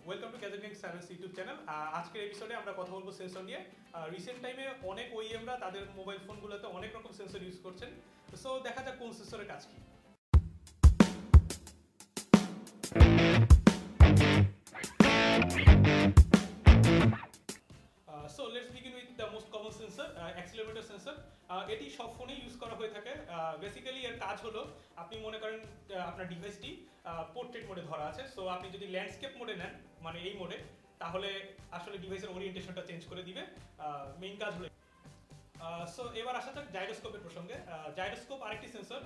Welcome to gadgeting science YouTube channel. আজকের এপিসোডে আমরা কথা বলবো সেন্সর নিয়ে। রিসেন্ট টাইমে অনেক ওইএমরা তাদের মোবাইল ফোনগুলোতে অনেক রকম সেন্সর ইউজ করছেন। সো দেখা যাক কোন সেন্সরের কাজ কি। So let's begin with the most common sensor, accelerometer sensor. এটি সব ফোনেই ইউজ করা হয়ে থাকে। বেসিক্যালি এর কাজ হলো, আপনি মনে করেন আপনার ডিভাইসটি পোর্ট্রেট মোডে ধরা আছে। সো আপনি যদি ল্যান্ডস্কেপ মোডে নেন, মানে এই মোডে, তাহলে আসলে ডিভাইসের ওরিয়েন্টেশনটা চেঞ্জ করে দিবে। মেইন কাজ হলো। সো এবার আসা যাক জাইরোস্কোপের প্রসঙ্গে। জাইরোস্কোপ আরেকটি সেন্সর।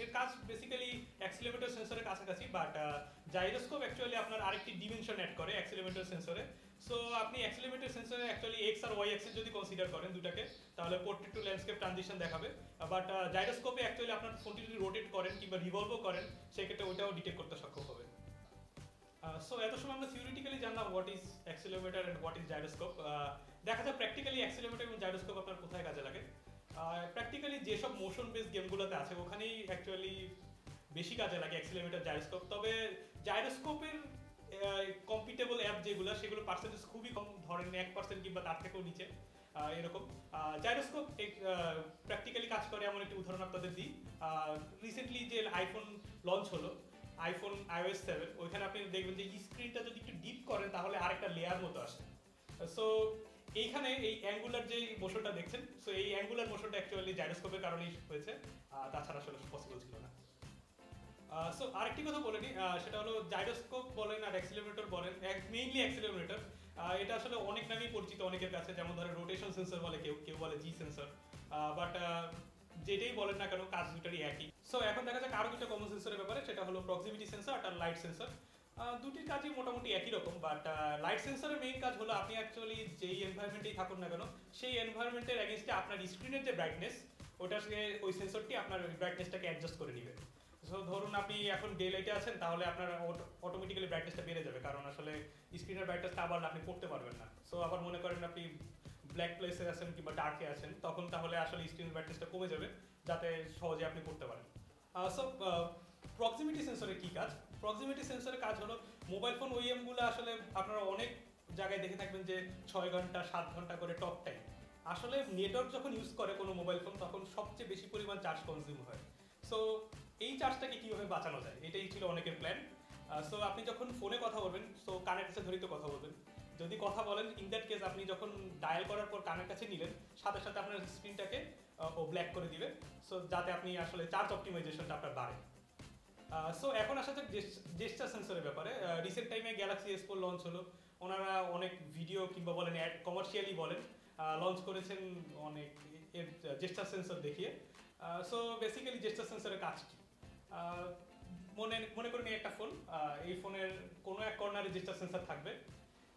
এর কাজ বেসিক্যালি অ্যাক্সিলোমিটার সেন্সরের কাছাকাছি, বাট জাইরোস্কোপ অ্যাকচুয়ালি আপনার আরেকটি ডিমেনশন অ্যাড করে অ্যাক্সিলোমিটার সেন্সরে। সো আপনি অ্যাক্সিলোমিটার সেন্সরে অ্যাকচুয়ালি এক্স আর ওয়াই অ্যাক্সিস যদি কনসিডার করেন দুটাকে, তাহলে পোর্ট্রেট টু ল্যান্ডস্কেপ ট্রানজিশন দেখাবে। বাট জাইরোস্কোপে অ্যাকচুয়ালি আপনার ফোনটি যদি রোটেট করেন কিংবা রিভলভও করেন, সেক্ষেত্রে ওইটাও ডিটেক্ট করতে সক্ষম হবে। সো এত সময় আমরা থিওরিটিক্যালি জানলাম what is accelerometer and what is gyroscope. দেখা যায় প্র্যাকটিক্যালি অ্যাক্সিলোমিটার এবং জাইরোস্কোপ আপনার কোথায় কাজে লাগে। প্র্যাকটিক্যালি যেসব মোশন বেস গেমগুলোতে আছে ওখানেই অ্যাকচুয়ালি বেশি কাজে লাগে অ্যাক্সিলোমিটার জাইরোস্কোপ। তবে জাইরোস্কোপের কম্পিটেবল অ্যাপ যেগুলো, সেগুলো পার্সেন্টেজ খুবই কম, ধরেন 1% কিংবা তার থেকেও নিচে এরকম। জাইরোস্কোপ প্র্যাকটিক্যালি কাজ করে এমন একটি উদাহরণ আপনাদের দিই। রিসেন্টলি যে আইফোন লঞ্চ হলো, আইফোন iOS 7, ওইখানে আপনি দেখবেন যে স্ক্রিনটা যদি একটু ডিপ করেন তাহলে আরেকটা লেয়ার মতো আসে। সো এইখানে এই অ্যাঙ্গুলার যে মোশনটা দেখছেন, সো এই অ্যাঙ্গুলার মোশনটা অ্যাকচুয়ালি জাইরোস্কোপের কারণেই হয়েছে, তাছাড়া আসলে পসিবল ছিল না। সো আরেকটি কথা বলে নিই, সেটা হলো জাইরোস্কোপ বলেন আর অ্যাক্সিলোমিটার বলেন, মেইনলি অ্যাক্সিলোমিটার, এটা আসলে অনেক নামেই পরিচিত অনেকের কাছে। যেমন ধরেন রোটেশন সেন্সর বলে কেউ, কেউ বলে জি সেন্সর, বাট যেটাই বলেন না কেন কাজ দুটারই একই। সো এখন দেখা যাক আরো দুটো কমন সেন্সরের ব্যাপারে, সেটা হলো প্রক্সিমিটি সেন্সর আর লাইট সেন্সর। দুটির কাজই মোটামুটি একই রকম, বাট লাইট সেন্সরের মেইন কাজ হলো আপনি অ্যাকচুয়ালি যেই এনভায়রনমেন্টেই থাকুন না কেন, সেই এনভায়রনমেন্টের এগেইনস্টে আপনার স্ক্রিনের যে ব্রাইটনেস, ওটাকে ওই সেন্সরটি আপনার ব্রাইটনেসটাকে অ্যাডজাস্ট করে নেবে। সো ধরুন আপনি এখন ডে লাইটে আছেন, তাহলে আপনার অটোমেটিক্যালি ব্রাইটনেসটা বেড়ে যাবে, কারণ আসলে স্ক্রিনের ব্রাইটনেসটা আবার আপনি পড়তে পারবেন না। সো আবার মনে করেন আপনি ব্ল্যাক প্লেসে আছেন কিংবা ডার্কে আছেন, তখন তাহলে আসলে স্ক্রিনের ব্রাইটনেসটা কমে যাবে, যাতে সহজে আপনি পড়তে পারেন। সো প্রক্সিমিটি সেন্সরের কী কাজ? প্রক্সিমিটি সেন্সরের কাজ হলো, মোবাইল ফোন ওইএমগুলো আসলে আপনারা অনেক জায়গায় দেখে থাকবেন যে 6 ঘন্টা 7 ঘন্টা করে টক টাইম। আসলে নেটওয়ার্ক যখন ইউজ করে কোনো মোবাইল ফোন, তখন সবচেয়ে বেশি পরিমাণ চার্জ কনজিউম হয়। সো এই চার্জটাকে কীভাবে বাঁচানো যায়, এটাই ছিল অনেকের প্ল্যান। সো আপনি যখন ফোনে কথা বলবেন, সো কানের কাছে ধরেই তো কথা বলবেন। যদি কথা বলেন, ইন দ্যাট কেস আপনি যখন ডায়াল করার পর কানের কাছে নিলেন, সাথে সাথে আপনার স্ক্রিনটাকে ও ব্ল্যাক করে দিবে, সো যাতে আপনি আসলে চার্জ অপটিমাইজেশনটা আপনার বাড়ে। সো এখন আসা যাক জেস্টার সেন্সরের ব্যাপারে। রিসেন্ট টাইমে গ্যালাক্সি S4 লঞ্চ হলো। ওনারা অনেক ভিডিও কিংবা বলেন অ্যাড, কমার্শিয়ালি বলেন, লঞ্চ করেছেন অনেক এর জেস্টার সেন্সর দেখিয়ে। সো বেসিক্যালি জেস্টার সেন্সরের কাজ কি? মনে করেন একটা ফোন, এই ফোনের কোনো এক কর্নারে জেস্টার সেন্সর থাকবে।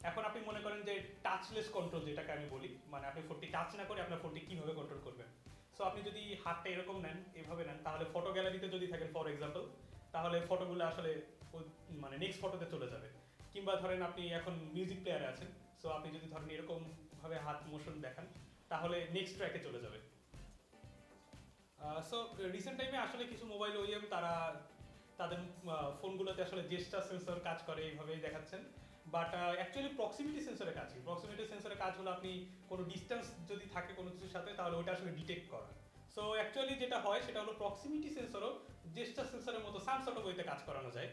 এখন আপনি মনে করেন যে টাচলেস কন্ট্রোল, যেটাকে আমি বলি, মানে আপনি ফোনটি টাচ না করে আপনার ফোনটি কীভাবে কন্ট্রোল করবেন। সো আপনি যদি হাতটা এরকম নেন, এভাবে নেন, তাহলে ফটো গ্যালারিতে যদি থাকেন ফর এক্সাম্পল, তাহলে ফটোগুলো আসলে মানে নেক্সট ফটোতে চলে যাবে। কিংবা ধরেন আপনি এখন মিউজিক প্লেয়ারে আছেন, সো আপনি যদি ধরেন এরকমভাবে হাত মোশন দেখান, তাহলে নেক্সট ট্র্যাকে চলে যাবে। সো রিসেন্ট টাইমে আসলে কিছু মোবাইল ওইএম তারা তাদের ফোনগুলোতে আসলে জেস্টার সেন্সর কাজ করে এইভাবেই দেখাচ্ছেন। বাট অ্যাকচুয়ালি প্রক্সিমিটি সেন্সরের কাজ কি? প্রক্সিমিটি সেন্সরের কাজ হলো, আপনি কোনো ডিস্টেন্স যদি থাকে কোনো কিছুর সাথে, তাহলে ওটা আসলে ডিটেক্ট করা। সো অ্যাকচুয়ালি যেটা হয় সেটা হলো, প্রক্সিমিটি সেন্সরও জেস্টার সেন্সরের মতো সাম সর্ট অফ ওয়েতে কাজ করানো যায়।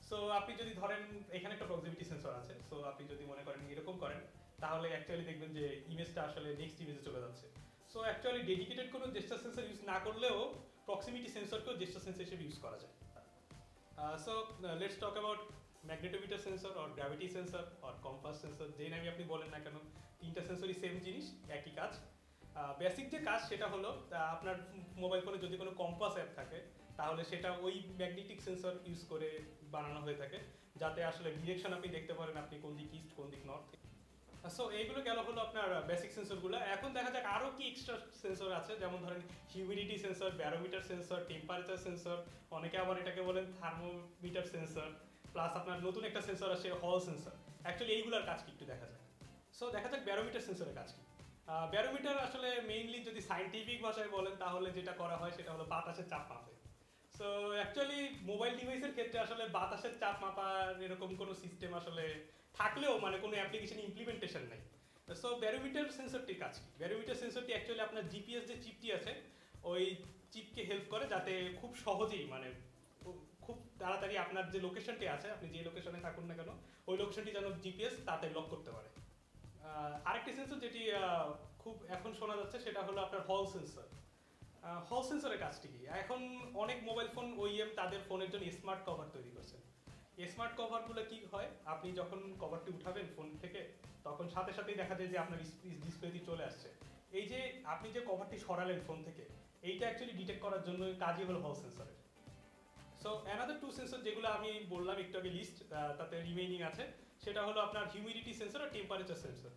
সো আপনি যদি ধরেন এখানে একটা প্রক্সিমিটি সেন্সর আছে, সো আপনি যদি মনে করেন এরকম করেন, তাহলে অ্যাকচুয়ালি দেখবেন যে ইমেজটা আসলে নেক্সট ইমেজে চলে যাচ্ছে। সো অ্যাকচুয়ালি ডেডিকেটেড কোনো জেস্টার সেন্সর ইউজ না করলেও প্রক্সিমিটি সেন্সরকেও জেস্টার সেন্সর হিসেবে ইউজ করা যায়। So let's talk about magnetometer sensor or gravity sensor or compass sensor. যেই নামে আপনি বলেন না কেন, তিনটা সেন্সরই সেম জিনিস, একই কাজ। বেসিক যে কাজ সেটা হলো, আপনার মোবাইল ফোনে যদি কোনো কম্পাস অ্যাপ থাকে, তাহলে সেটা ওই ম্যাগনেটিক সেন্সর ইউজ করে বানানো হয়ে থাকে, যাতে আসলে ডিরেকশন আপনি দেখতে পারেন, আপনি কোন দিক ইস্ট কোন দিক নর্থ। সো এইগুলো গেল হলো আপনার বেসিক সেন্সরগুলো। এখন দেখা যাক আরও কি এক্সট্রা সেন্সর আছে, যেমন ধরেন humidity sensor, barometer sensor, temperature sensor, অনেকে আবার এটাকে বলেন থার্মোমিটার সেন্সর, প্লাস আপনার নতুন একটা সেন্সর আছে হল সেন্সর। অ্যাকচুয়ালি এইগুলোর কাজ কি একটু দেখা যাক। সো দেখা যাক ব্যারোমিটার সেন্সরের কাজ কি। ব্যারোমিটার আসলে মেইনলি যদি সায়েন্টিফিক ভাষায় বলেন, তাহলে যেটা করা হয় সেটা হলো বাতাসের চাপ মাপে। সো সো অ্যাকচুয়ালি মোবাইল ডিভাইসের ক্ষেত্রে আসলে বাতাসের চাপ মাপার এরকম কোনো সিস্টেম আসলে থাকলেও মানে কোনো অ্যাপ্লিকেশন ইমপ্লিমেন্টেশন নেই। সো ব্যারোমিটার সেন্সরটির কাজ কি? ব্যারোমিটার সেন্সরটি অ্যাকচুয়ালি আপনার জিপিএস যে চিপটি আছে ওই চিপকে হেল্প করে যাতে খুব সহজেই মানে খুব তাড়াতাড়ি আপনার যে লোকেশনটি আছে, আপনি যে লোকেশনে থাকুন না কেন ওই লোকেশনটি যেন জিপিএস তাড়াতাড়ি লক করতে পারে। আরেকটি সেন্সর যেটি খুব এখন শোনা যাচ্ছে সেটা হলো আপনার হল সেন্সর। হল সেন্সরের কাজটি কি? এখন অনেক মোবাইল ফোন ওইএম তাদের ফোনের জন্য স্মার্ট কভার তৈরি করছে। স্মার্ট কভারগুলো কি হয়, আপনি যখন কভারটি উঠাবেন ফোন থেকে তখন সাথে সাথেই দেখা যায় যে আপনার ডিসপ্লেটি চলে আসছে। এই যে আপনি যে কভারটি সরালেন ফোন থেকে, এইটা অ্যাকচুয়ালি ডিটেক্ট করার জন্য কাজই হলো হল সেন্সরের। সো অ্যানাদার টু সেন্সর যেগুলো আমি বললাম একটু আগে লিস্ট, তাতে রিমেইনিং আছে, সেটা হলো আপনার হিউমিডিটি সেন্সর আর টেম্পারেচার সেন্সর।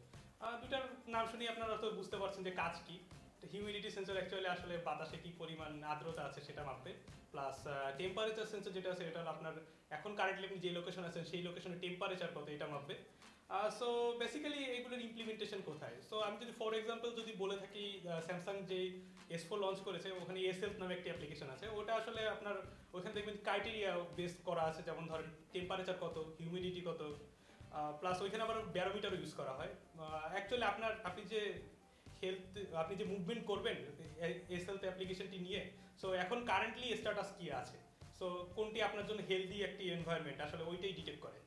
দুটার নাম শুনে আপনারা তো বুঝতে পারছেন যে কাজ কি। হিউমিডিটি সেন্সর অ্যাকচুয়ালি আসলে বাতাসে কি পরিমাণ আর্দ্রতা আছে সেটা মাপবে, প্লাস টেম্পারেচার সেন্সর যেটা আছে এটা হলো আপনার এখন কারেন্টলি আপনি যে লোকেশন আছেন সেই লোকেশনের টেম্পারেচার কত এটা মাপবে। সো বেসিক্যালি এগুলোর ইমপ্লিমেন্টেশন কোথায়? সো আমি যদি ফর এক্সাম্পল যদি বলে থাকি, স্যামসাং যে S4 লঞ্চ করেছে ওখানে এসএলফ নামে একটি অ্যাপ্লিকেশন আছে, ওটা আসলে আপনার ওখানে দেখবেন ক্রাইটেরিয়া বেস করা আছে, যেমন ধরেন টেম্পারেচার কত, হিউমিডিটি কত, প্লাস ওইখানে আবার ব্যারোমিটারও ইউজ করা হয়। অ্যাকচুয়ালি আপনি যে আপনি যে মুভমেন্ট করবেন এসএলফ অ্যাপ্লিকেশনটি নিয়ে, সো এখন কারেন্টলি স্ট্যাটাস কি আছে, সো কোনটি আপনার জন্য হেলদি একটি এনভায়রনমেন্ট আসলে ওইটাই ডিটেক্ট করে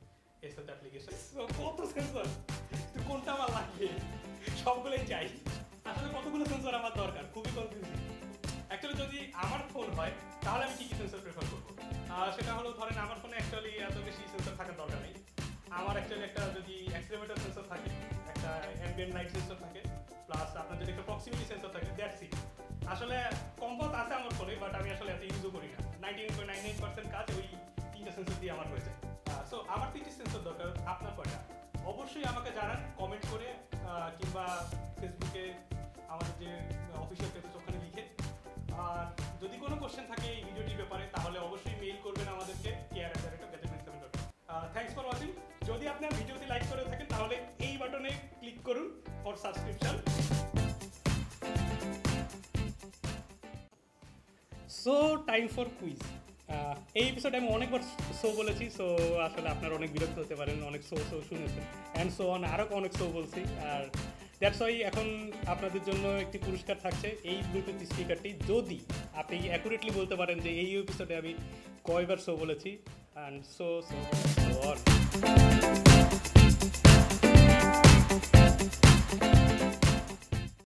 এসএলফ অ্যাপ্লিকেশন। সো কত সেন্সর, কোনটা আমার লাগবে? সবগুলোই চাই। আসলে কতগুলো সেন্সর আমার দরকার, খুবই কনফিউজিং। অ্যাকচুয়ালি যদি আমার ফোন হয় তাহলে আমি কি সেন্সর প্রেফার করবো? সেটা হলো ধরেন আমার ফোনে অ্যাকচুয়ালি এত বেশি সেন্সর থাকার দরকার নেই। আমার অ্যাকচুয়ালি একটা যদি অ্যাক্সিলোমিটার সেন্সর থাকে, একটা অ্যাম্বিয়েন্ট লাইট সেন্সর থাকে, প্লাস আপনার যদি একটা প্রক্সিমিটি সেন্সর থাকে, দ্যাটস ইট। আসলে কম্পাস আছে আমার ফোনে, বাট আমি আসলে এত ইউজও করি না। 99.99% কাজ ওই তিনটা সেন্সর দিয়ে আমার হয়েছে। সো আমার তিনটি সেন্সর দরকার, আপনার কয়টা? অবশ্যই আমাকে জানান কমেন্ট করে, কিংবা ফেসবুকে আমাদের যে অফিসিয়াল পেজ ওখানে লিখে। আর যদি কোনো কোশ্চেন থাকে এই ভিডিওটির ব্যাপারে তাহলে অবশ্যই মেইল করবেন আমাদেরকে care@gadgetman7.com। Thanks for watching. যদি আপনার ভিডিওটি লাইক করে থাকেন তাহলে এই বাটনে ক্লিক করুন for subscription. So time for quiz. এই এপিসোডে আমি অনেকবার শো বলেছি, সো আসলে আপনারা অনেক বিরক্ত হতে পারেন, অনেক শো শুনেছেন অ্যান্ড সো অন, আরও অনেক শো বলছি। আর দ্যাটস ওয়াই এখন আপনাদের জন্য একটি পুরস্কার থাকছে, এই ব্লুটুথ স্পিকারটি, যদি আপনি অ্যাকুরেটলি বলতে পারেন যে এই এপিসোডে আমি কয়বার শো বলেছি অ্যান্ড সো অন।